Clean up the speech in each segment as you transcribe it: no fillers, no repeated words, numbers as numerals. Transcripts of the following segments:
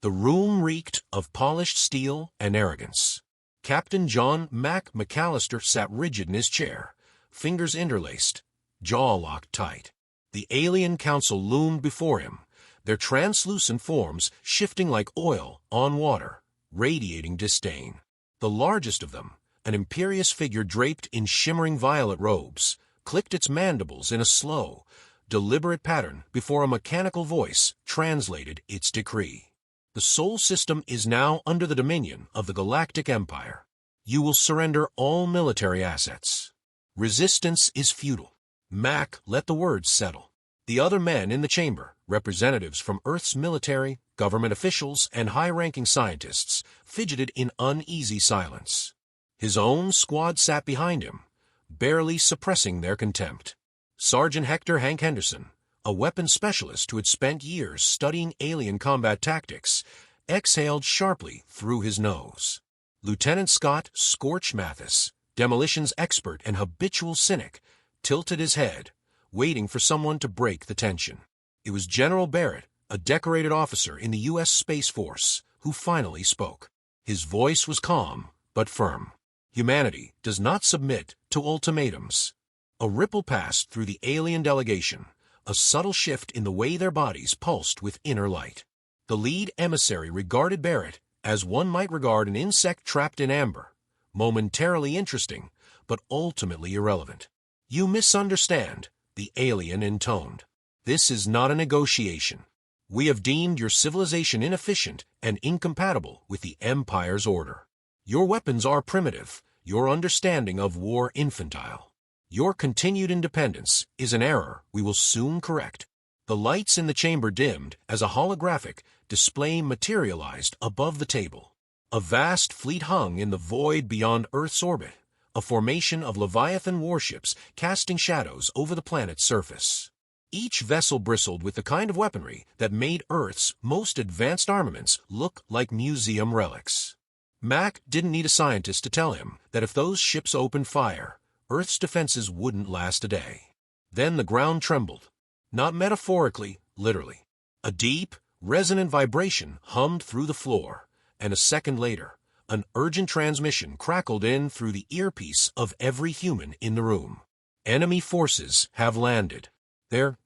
The room reeked of polished steel and arrogance. Captain John Mac McAllister sat rigid in his chair, fingers interlaced, jaw locked tight. The alien council loomed before him, their translucent forms shifting like oil on water, radiating disdain. The largest of them, an imperious figure draped in shimmering violet robes, clicked its mandibles in a slow, deliberate pattern before a mechanical voice translated its decree. The Sol system is now under the dominion of the Galactic Empire. You will surrender all military assets. Resistance is futile. Mac let the words settle. The other men in the chamber, representatives from Earth's military, government officials, and high-ranking scientists, fidgeted in uneasy silence. His own squad sat behind him, barely suppressing their contempt. Sergeant Hector Hank Henderson, a weapons specialist who had spent years studying alien combat tactics, exhaled sharply through his nose. Lieutenant Scott Scorch Mathis, demolitions expert and habitual cynic, tilted his head, waiting for someone to break the tension. It was General Barrett, a decorated officer in the U.S. Space Force, who finally spoke. His voice was calm, but firm. Humanity does not submit to ultimatums. A ripple passed through the alien delegation, a subtle shift in the way their bodies pulsed with inner light. The lead emissary regarded Barrett as one might regard an insect trapped in amber, momentarily interesting, but ultimately irrelevant. "You misunderstand," the alien intoned. "This is not a negotiation. We have deemed your civilization inefficient and incompatible with the Empire's order. Your weapons are primitive, your understanding of war infantile. Your continued independence is an error we will soon correct." The lights in the chamber dimmed as a holographic display materialized above the table. A vast fleet hung in the void beyond Earth's orbit, a formation of Leviathan warships casting shadows over the planet's surface. Each vessel bristled with the kind of weaponry that made Earth's most advanced armaments look like museum relics. Mac didn't need a scientist to tell him that if those ships opened fire, Earth's defenses wouldn't last a day. Then the ground trembled. Not metaphorically, literally. A deep, resonant vibration hummed through the floor, and a second later, an urgent transmission crackled in through the earpiece of every human in the room. Enemy forces have landed. They're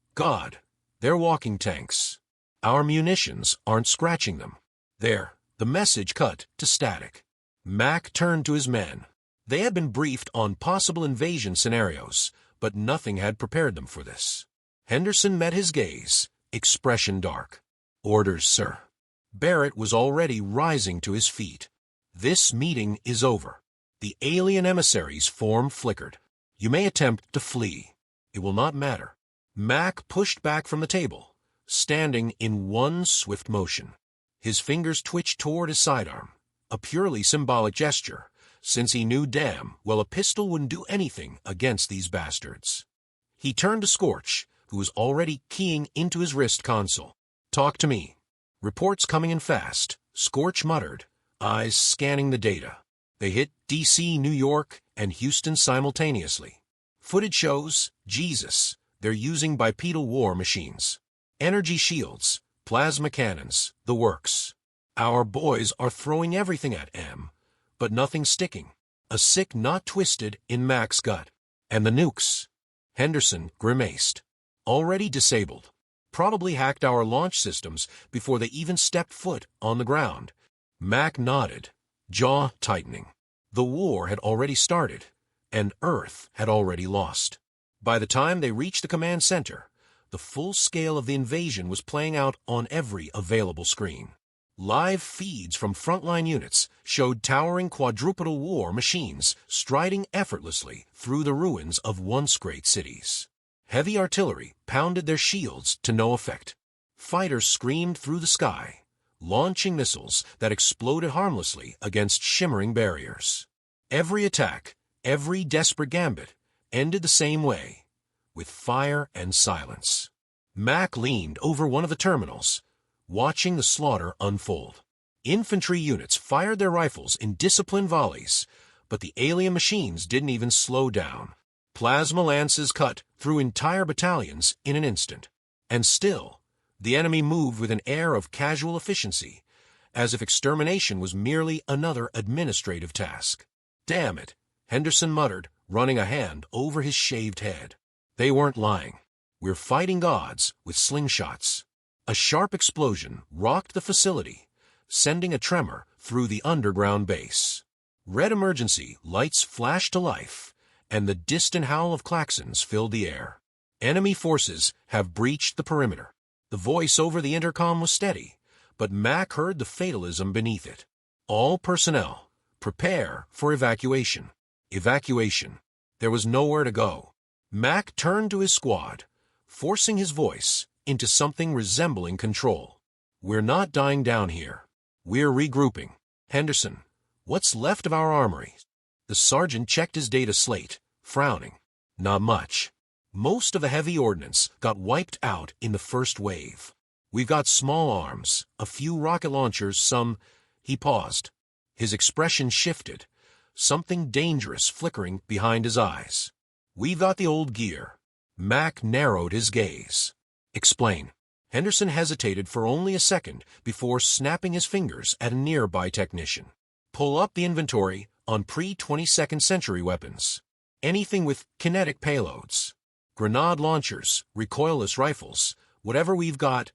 walking tanks. Our munitions aren't scratching them. The message cut to static. Mac turned to his men. They had been briefed on possible invasion scenarios, but nothing had prepared them for this. Henderson met his gaze, expression dark. "Orders, sir." Barrett was already rising to his feet. "This meeting is over." The alien emissary's form flickered. "You may attempt to flee. It will not matter." Mac pushed back from the table, standing in one swift motion. His fingers twitched toward his sidearm, a purely symbolic gesture, since he knew damn well a pistol wouldn't do anything against these bastards. He turned to Scorch, who was already keying into his wrist console. "Talk to me." "Reports coming in fast," Scorch muttered, eyes scanning the data. They hit D.C., New York, and Houston simultaneously. Footage shows, Jesus, they're using bipedal war machines. Energy shields, plasma cannons, the works. Our boys are throwing everything at M, but nothing sticking. A sick knot twisted in Mac's gut. And the nukes. Henderson grimaced. Already disabled. Probably hacked our launch systems before they even stepped foot on the ground. Mac nodded, jaw tightening. The war had already started, and Earth had already lost. By the time they reached the command center, the full scale of the invasion was playing out on every available screen. Live feeds from frontline units showed towering quadrupedal war machines striding effortlessly through the ruins of once great cities. Heavy artillery pounded their shields to no effect. Fighters screamed through the sky, launching missiles that exploded harmlessly against shimmering barriers. Every attack, every desperate gambit, ended the same way, with fire and silence. Mac leaned over one of the terminals, watching the slaughter unfold. Infantry units fired their rifles in disciplined volleys, but the alien machines didn't even slow down. Plasma lances cut through entire battalions in an instant. And still, the enemy moved with an air of casual efficiency, as if extermination was merely another administrative task. "Damn it," Henderson muttered, running a hand over his shaved head. They weren't lying. We're fighting gods with slingshots. A sharp explosion rocked the facility, sending a tremor through the underground base. Red emergency lights flashed to life, and the distant howl of klaxons filled the air. "Enemy forces have breached the perimeter." The voice over the intercom was steady, but Mac heard the fatalism beneath it. "All personnel, prepare for evacuation." Evacuation. There was nowhere to go. Mac turned to his squad, forcing his voice into something resembling control. "We're not dying down here. We're regrouping. Henderson, what's left of our armory?" The sergeant checked his data slate, frowning. "Not much. Most of the heavy ordnance got wiped out in the first wave. We've got small arms, a few rocket launchers, some—" He paused. His expression shifted, something dangerous flickering behind his eyes. "We've got the old gear." Mac narrowed his gaze. "Explain." Henderson hesitated for only a second before snapping his fingers at a nearby technician. "Pull up the inventory on pre-22nd century weapons. Anything with kinetic payloads. Grenade launchers, recoilless rifles, whatever we've got."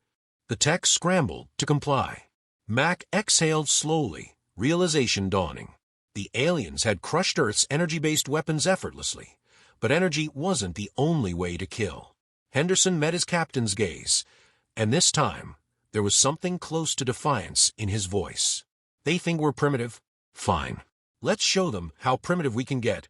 The tech scrambled to comply. Mac exhaled slowly, realization dawning. The aliens had crushed Earth's energy-based weapons effortlessly, but energy wasn't the only way to kill. Henderson met his captain's gaze, and this time there was something close to defiance in his voice. "They think we're primitive? Fine. Let's show them how primitive we can get."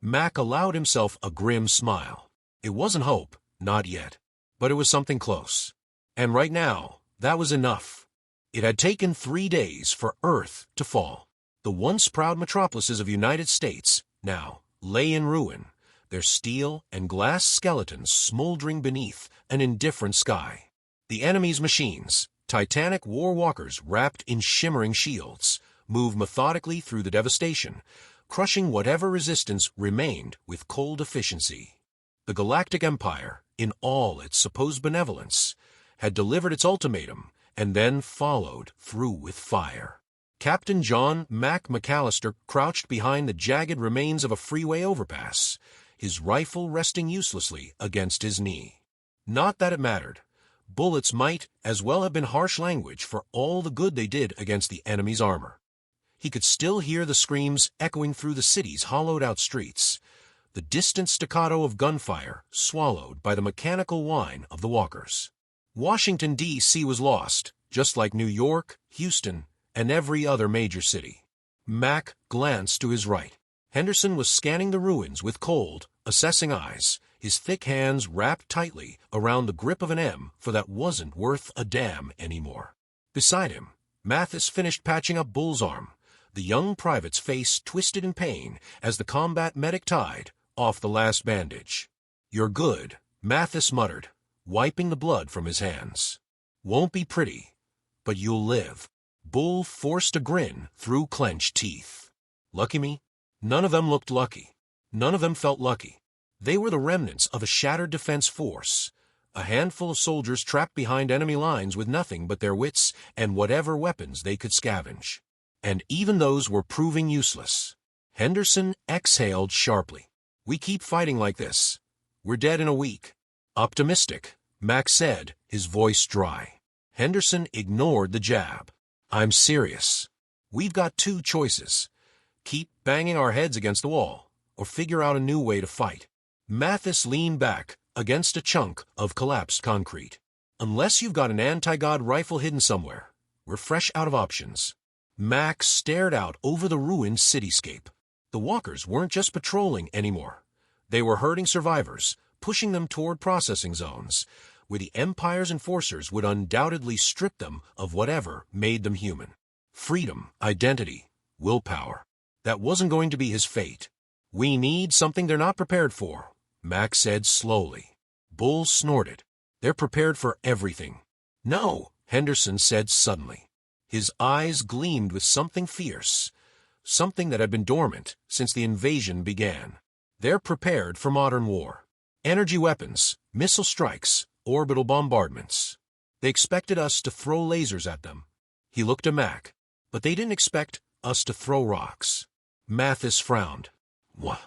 Mac allowed himself a grim smile. It wasn't hope, not yet, but it was something close. And right now, that was enough. It had taken 3 days for Earth to fall. The once proud metropolises of the United States now lay in ruin, their steel and glass skeletons smoldering beneath an indifferent sky. The enemy's machines, titanic war walkers wrapped in shimmering shields, moved methodically through the devastation, crushing whatever resistance remained with cold efficiency. The Galactic Empire, in all its supposed benevolence, had delivered its ultimatum and then followed through with fire. Captain John Mac McAllister crouched behind the jagged remains of a freeway overpass, his rifle resting uselessly against his knee. Not that it mattered. Bullets might as well have been harsh language for all the good they did against the enemy's armor. He could still hear the screams echoing through the city's hollowed-out streets, the distant staccato of gunfire swallowed by the mechanical whine of the walkers. Washington, D.C. was lost, just like New York, Houston, and every other major city. Mac glanced to his right. Henderson was scanning the ruins with cold, assessing eyes, his thick hands wrapped tightly around the grip of an M for that wasn't worth a damn anymore. Beside him, Mathis finished patching up Bull's arm, the young private's face twisted in pain as the combat medic tied off the last bandage. "You're good," Mathis muttered, wiping the blood from his hands. "Won't be pretty, but you'll live." Bull forced a grin through clenched teeth. "Lucky me?" None of them looked lucky. None of them felt lucky. They were the remnants of a shattered defense force, a handful of soldiers trapped behind enemy lines with nothing but their wits and whatever weapons they could scavenge. And even those were proving useless. Henderson exhaled sharply. "We keep fighting like this. We're dead in a week." "Optimistic," Mac said, his voice dry. Henderson ignored the jab. "I'm serious. We've got 2 choices. Keep banging our heads against the wall, or figure out a new way to fight." Mathis leaned back against a chunk of collapsed concrete. "Unless you've got an anti-god rifle hidden somewhere, we're fresh out of options." Mac stared out over the ruined cityscape. The walkers weren't just patrolling anymore. They were herding survivors, pushing them toward processing zones, where the Empire's enforcers would undoubtedly strip them of whatever made them human. Freedom, identity, willpower. That wasn't going to be his fate. "We need something they're not prepared for," Mac said slowly. Bull snorted. "They're prepared for everything." "No," Henderson said suddenly. His eyes gleamed with something fierce, something that had been dormant since the invasion began. "They're prepared for modern war. Energy weapons, missile strikes, orbital bombardments. They expected us to throw lasers at them." He looked at Mac. But they didn't expect us to throw rocks. Mathis frowned. What?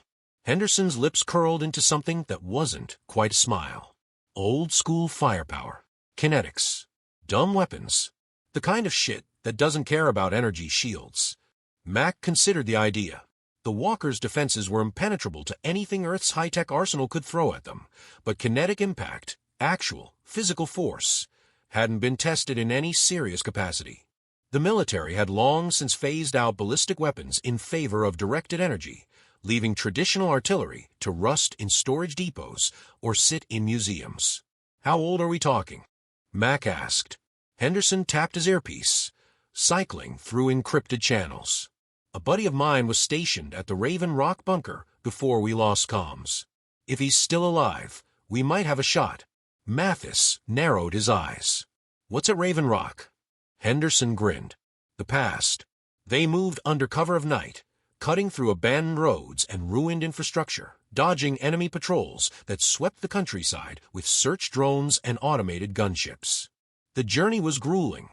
Henderson's lips curled into something that wasn't quite a smile. Old-school firepower. Kinetics. Dumb weapons. The kind of shit that doesn't care about energy shields. Mac considered the idea. The walkers' defenses were impenetrable to anything Earth's high-tech arsenal could throw at them, but kinetic impact, actual, physical force, hadn't been tested in any serious capacity. The military had long since phased out ballistic weapons in favor of directed energy, leaving traditional artillery to rust in storage depots or sit in museums. How old are we talking? Mac asked. Henderson tapped his earpiece, cycling through encrypted channels. A buddy of mine was stationed at the Raven Rock bunker before we lost comms. If he's still alive, we might have a shot. Mathis narrowed his eyes. What's at Raven Rock? Henderson grinned. The past. They moved under cover of night, cutting through abandoned roads and ruined infrastructure, dodging enemy patrols that swept the countryside with search drones and automated gunships. The journey was grueling.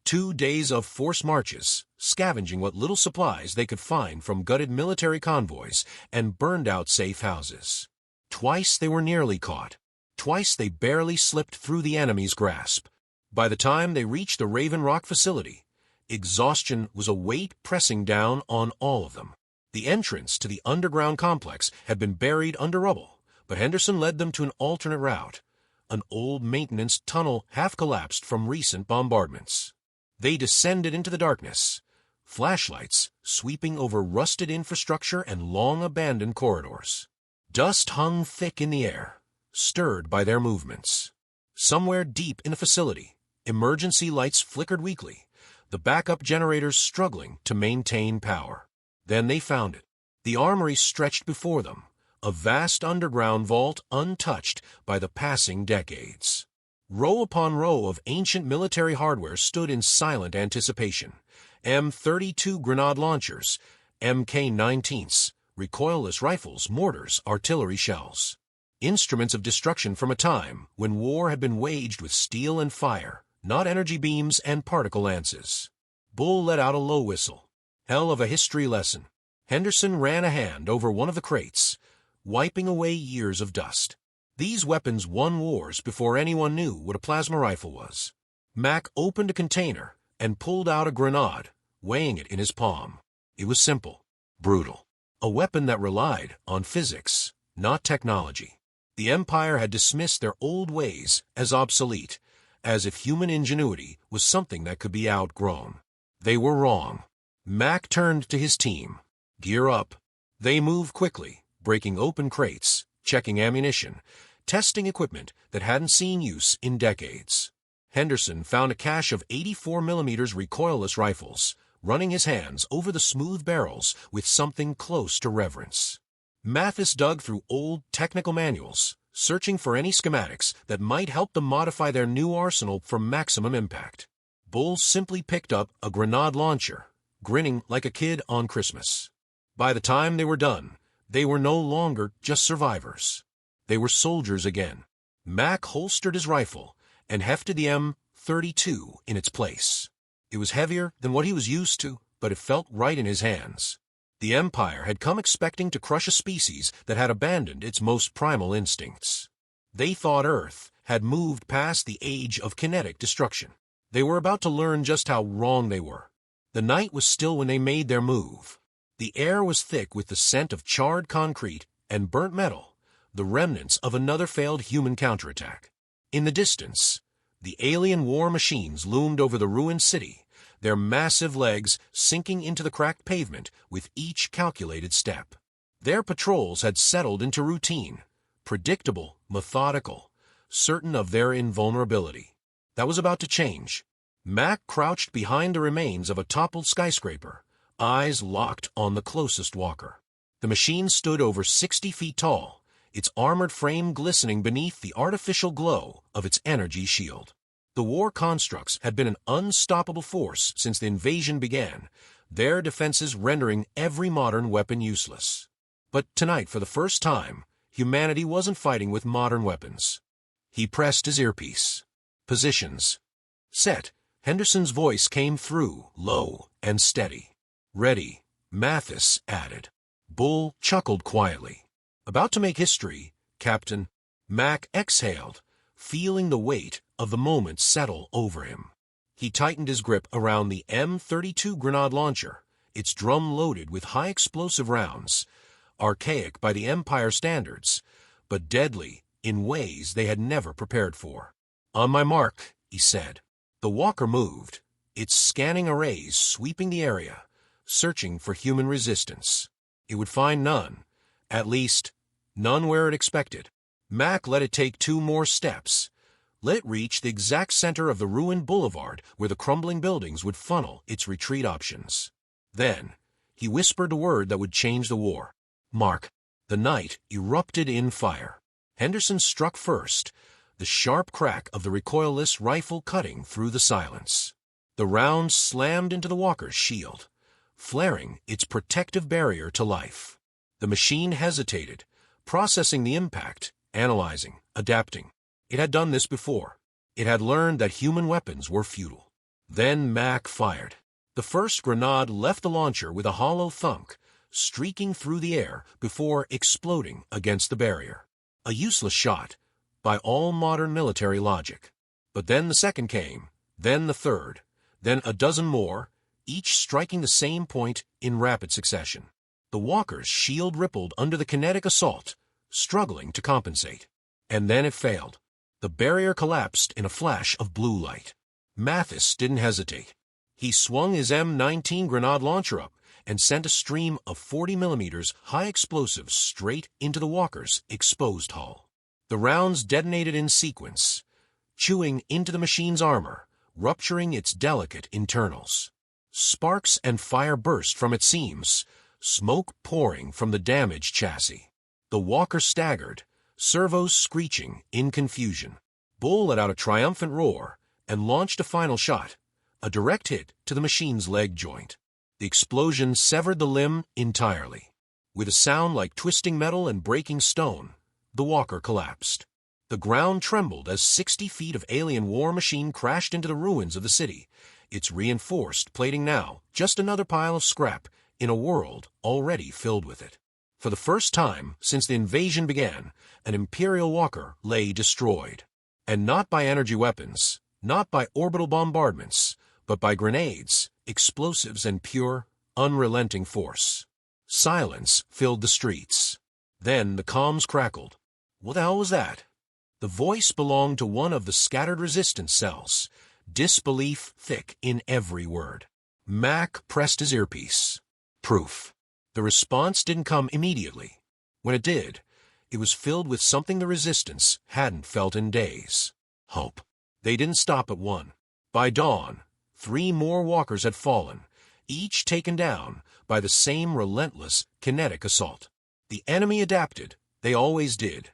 2 days of forced marches, scavenging what little supplies they could find from gutted military convoys and burned-out safe houses. Twice they were nearly caught. Twice they barely slipped through the enemy's grasp. By the time they reached the Raven Rock facility, exhaustion was a weight pressing down on all of them. The entrance to the underground complex had been buried under rubble, but Henderson led them to an alternate route, an old maintenance tunnel half-collapsed from recent bombardments. They descended into the darkness, flashlights sweeping over rusted infrastructure and long-abandoned corridors. Dust hung thick in the air, stirred by their movements. Somewhere deep in the facility, emergency lights flickered weakly, the backup generators struggling to maintain power. Then they found it. The armory stretched before them, a vast underground vault untouched by the passing decades. Row upon row of ancient military hardware stood in silent anticipation. M32 grenade launchers, Mk-19s, recoilless rifles, mortars, artillery shells. Instruments of destruction from a time when war had been waged with steel and fire, not energy beams and particle lances. Bull let out a low whistle. Hell of a history lesson. Henderson ran a hand over one of the crates, wiping away years of dust. These weapons won wars before anyone knew what a plasma rifle was. Mac opened a container and pulled out a grenade, weighing it in his palm. It was simple, brutal. A weapon that relied on physics, not technology. The Empire had dismissed their old ways as obsolete, as if human ingenuity was something that could be outgrown. They were wrong. Mac turned to his team. Gear up. They moved quickly, breaking open crates, checking ammunition, testing equipment that hadn't seen use in decades. Henderson found a cache of 84mm recoilless rifles, running his hands over the smooth barrels with something close to reverence. Mathis dug through old technical manuals, searching for any schematics that might help them modify their new arsenal for maximum impact. Bull simply picked up a grenade launcher, grinning like a kid on Christmas. By the time they were done, they were no longer just survivors. They were soldiers again. Mac holstered his rifle and hefted the M32 in its place. It was heavier than what he was used to, but it felt right in his hands. The Empire had come expecting to crush a species that had abandoned its most primal instincts. They thought Earth had moved past the age of kinetic destruction. They were about to learn just how wrong they were. The night was still when they made their move. The air was thick with the scent of charred concrete and burnt metal, the remnants of another failed human counterattack. In the distance, the alien war machines loomed over the ruined city, their massive legs sinking into the cracked pavement with each calculated step. Their patrols had settled into routine, predictable, methodical, certain of their invulnerability. That was about to change. Mac crouched behind the remains of a toppled skyscraper, eyes locked on the closest walker. The machine stood over 60 feet tall, its armored frame glistening beneath the artificial glow of its energy shield. The war constructs had been an unstoppable force since the invasion began, their defenses rendering every modern weapon useless. But tonight, for the first time, humanity wasn't fighting with modern weapons. He pressed his earpiece. Positions. Set. Henderson's voice came through, low and steady. Ready, Mathis added. Bull chuckled quietly. About to make history, Captain. Mac exhaled, feeling the weight of the moment settle over him. He tightened his grip around the M32 grenade launcher, its drum loaded with high-explosive rounds, archaic by the Empire standards, but deadly in ways they had never prepared for. "On my mark," he said. The walker moved, its scanning arrays sweeping the area, searching for human resistance. It would find none, at least, none where it expected. Mac let it take 2 more steps. Let it reach the exact center of the ruined boulevard where the crumbling buildings would funnel its retreat options. Then, he whispered a word that would change the war. "Mark." The night erupted in fire. Henderson struck first, the sharp crack of the recoilless rifle cutting through the silence. The round slammed into the walker's shield, flaring its protective barrier to life. The machine hesitated, processing the impact, analyzing, adapting. It had done this before. It had learned that human weapons were futile. Then Mac fired. The first grenade left the launcher with a hollow thunk, streaking through the air before exploding against the barrier. A useless shot, by all modern military logic. But then the second came, then the third, then a dozen more, each striking the same point in rapid succession. The walker's shield rippled under the kinetic assault, struggling to compensate. And then it failed. The barrier collapsed in a flash of blue light. Mathis didn't hesitate. He swung his M19 grenade launcher up and sent a stream of 40mm high explosives straight into the walker's exposed hull. The rounds detonated in sequence, chewing into the machine's armor, rupturing its delicate internals. Sparks and fire burst from its seams, smoke pouring from the damaged chassis. The walker staggered, servos screeching in confusion. Bull let out a triumphant roar and launched a final shot, a direct hit to the machine's leg joint. The explosion severed the limb entirely. With a sound like twisting metal and breaking stone, the walker collapsed. The ground trembled as 60 feet of alien war machine crashed into the ruins of the city, its reinforced plating now just another pile of scrap in a world already filled with it. For the first time since the invasion began, an Imperial walker lay destroyed. And not by energy weapons, not by orbital bombardments, but by grenades, explosives, and pure, unrelenting force. Silence filled the streets. Then the comms crackled. What the hell was that? The voice belonged to one of the scattered resistance cells, disbelief thick in every word. Mac pressed his earpiece. Proof. The response didn't come immediately. When it did, it was filled with something the resistance hadn't felt in days. Hope. They didn't stop at one. By dawn, 3 more walkers had fallen, each taken down by the same relentless kinetic assault. The enemy adapted, they always did,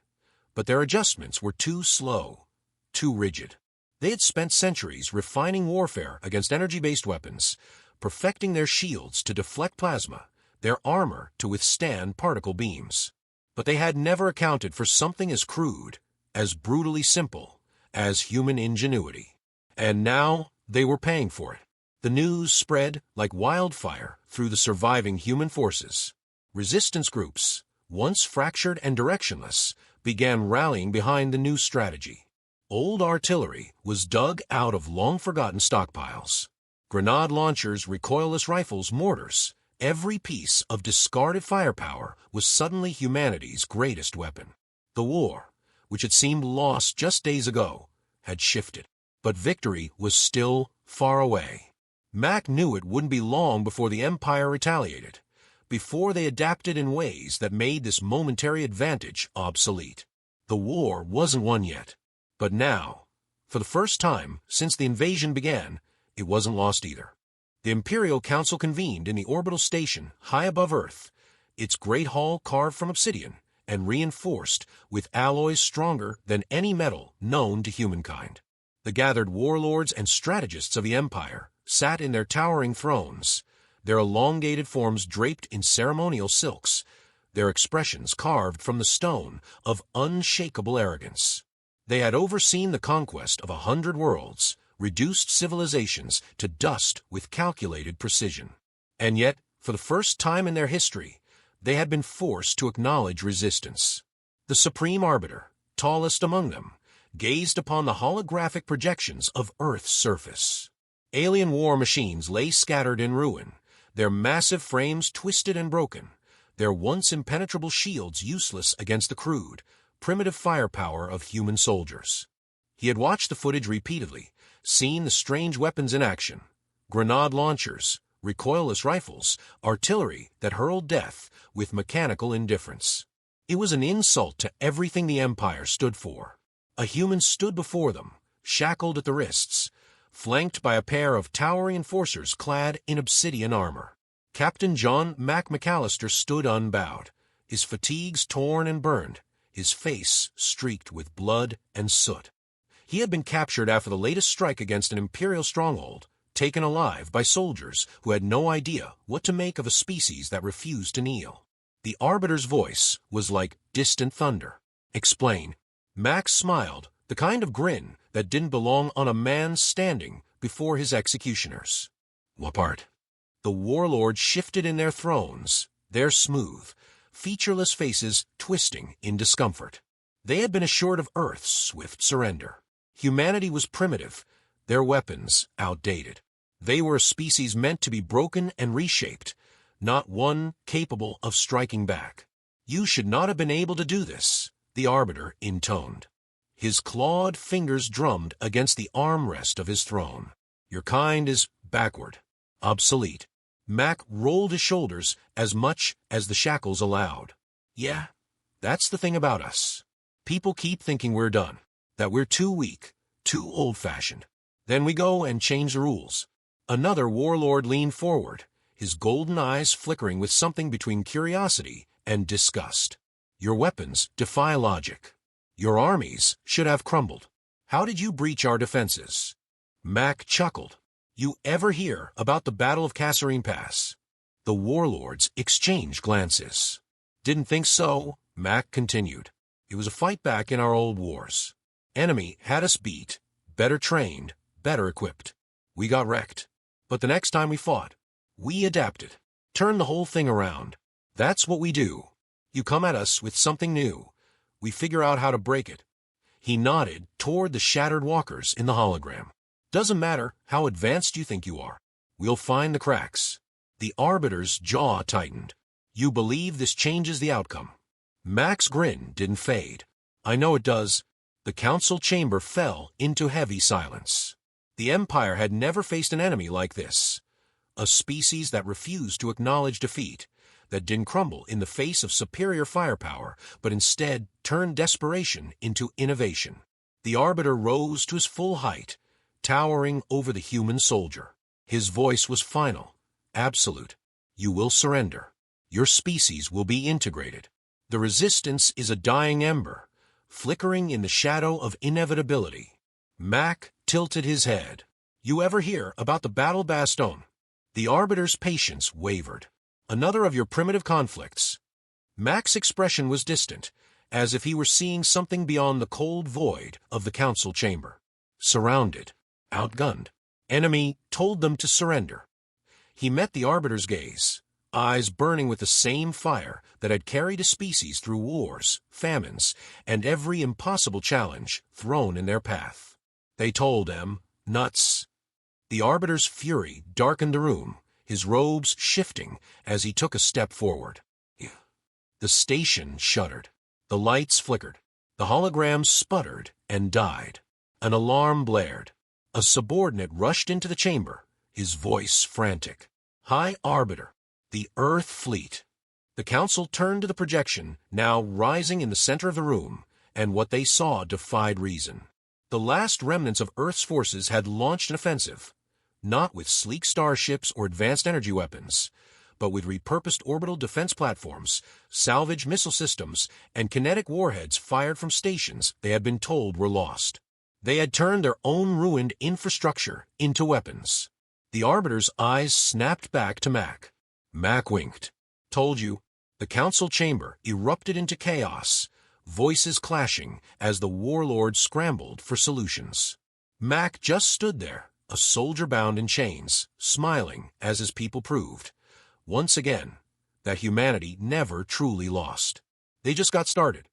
but their adjustments were too slow, too rigid. They had spent centuries refining warfare against energy-based weapons, perfecting their shields to deflect plasma, their armor to withstand particle beams. But they had never accounted for something as crude, as brutally simple, as human ingenuity. And now they were paying for it. The news spread like wildfire through the surviving human forces. Resistance groups, once fractured and directionless, began rallying behind the new strategy. Old artillery was dug out of long-forgotten stockpiles. Grenade launchers, recoilless rifles, mortars, every piece of discarded firepower was suddenly humanity's greatest weapon. The war, which had seemed lost just days ago, had shifted. But victory was still far away. Mac knew it wouldn't be long before the Empire retaliated, before they adapted in ways that made this momentary advantage obsolete. The war wasn't won yet, but now, for the first time since the invasion began, it wasn't lost either. The Imperial Council convened in the orbital station high above Earth, its great hall carved from obsidian and reinforced with alloys stronger than any metal known to humankind. The gathered warlords and strategists of the Empire sat in their towering thrones, their elongated forms draped in ceremonial silks, their expressions carved from the stone of unshakable arrogance. They had overseen the conquest of 100 worlds, reduced civilizations to dust with calculated precision. And yet, for the first time in their history, they had been forced to acknowledge resistance. The Supreme Arbiter, tallest among them, gazed upon the holographic projections of Earth's surface. Alien war machines lay scattered in ruin, their massive frames twisted and broken, their once impenetrable shields useless against the crude, primitive firepower of human soldiers. He had watched the footage repeatedly, seen the strange weapons in action: grenade launchers, recoilless rifles, artillery that hurled death with mechanical indifference. It was an insult to everything the Empire stood for. A human stood before them, shackled at the wrists, flanked by a pair of towering enforcers clad in obsidian armor. Captain John Mac McAllister stood unbowed, his fatigues torn and burned, his face streaked with blood and soot. He had been captured after the latest strike against an Imperial stronghold, taken alive by soldiers who had no idea what to make of a species that refused to kneel. The Arbiter's voice was like distant thunder. "Explain." Max smiled, the kind of grin that didn't belong on a man standing before his executioners. "What part?" The warlords shifted in their thrones, their smooth, featureless faces twisting in discomfort. They had been assured of Earth's swift surrender. Humanity was primitive, their weapons outdated. They were a species meant to be broken and reshaped, not one capable of striking back. "You should not have been able to do this," the Arbiter intoned. His clawed fingers drummed against the armrest of his throne. "Your kind is backward, obsolete." Mac rolled his shoulders as much as the shackles allowed. "Yeah, that's the thing about us. People keep thinking we're done, that we're too weak, too old-fashioned. Then we go and change the rules." Another warlord leaned forward, his golden eyes flickering with something between curiosity and disgust. "Your weapons defy logic. Your armies should have crumbled. How did you breach our defenses?" Mac chuckled. "You ever hear about the Battle of Kasserine Pass?" The warlords exchanged glances. "Didn't think so," Mac continued. "It was a fight back in our old wars. Enemy had us beat, better trained, better equipped. We got wrecked. But the next time we fought, we adapted, turned the whole thing around. That's what we do. You come at us with something new, we figure out how to break it." He nodded toward the shattered walkers in the hologram. "Doesn't matter how advanced you think you are. We'll find the cracks." The Arbiter's jaw tightened. "You believe this changes the outcome?" Mac's grin didn't fade. "I know it does." The council chamber fell into heavy silence. The Empire had never faced an enemy like this. A species that refused to acknowledge defeat, that didn't crumble in the face of superior firepower, but instead turned desperation into innovation. The Arbiter rose to his full height, towering over the human soldier. His voice was final, absolute. "You will surrender. Your species will be integrated. The resistance is a dying ember, flickering in the shadow of inevitability." Mac tilted his head. "You ever hear about the Battle Bastion?" The Arbiter's patience wavered. "Another of your primitive conflicts." Mac's expression was distant, as if he were seeing something beyond the cold void of the council chamber. Surrounded, outgunned, enemy told them to surrender. He met the Arbiter's gaze, eyes burning with the same fire that had carried a species through wars, famines, and every impossible challenge thrown in their path. They told him, "Nuts." The Arbiter's fury darkened the room, his robes shifting as he took a step forward. The station shuddered. The lights flickered. The holograms sputtered and died. An alarm blared. A subordinate rushed into the chamber, his voice frantic. "High Arbiter, the Earth Fleet." The council turned to the projection, now rising in the center of the room, and what they saw defied reason. The last remnants of Earth's forces had launched an offensive, not with sleek starships or advanced energy weapons, but with repurposed orbital defense platforms, salvage missile systems, and kinetic warheads fired from stations they had been told were lost. They had turned their own ruined infrastructure into weapons. The Arbiter's eyes snapped back to Mac. Mac winked. "Told you." The council chamber erupted into chaos, voices clashing as the warlords scrambled for solutions. Mac just stood there, a soldier bound in chains, smiling as his people proved, once again, that humanity never truly lost. They just got started.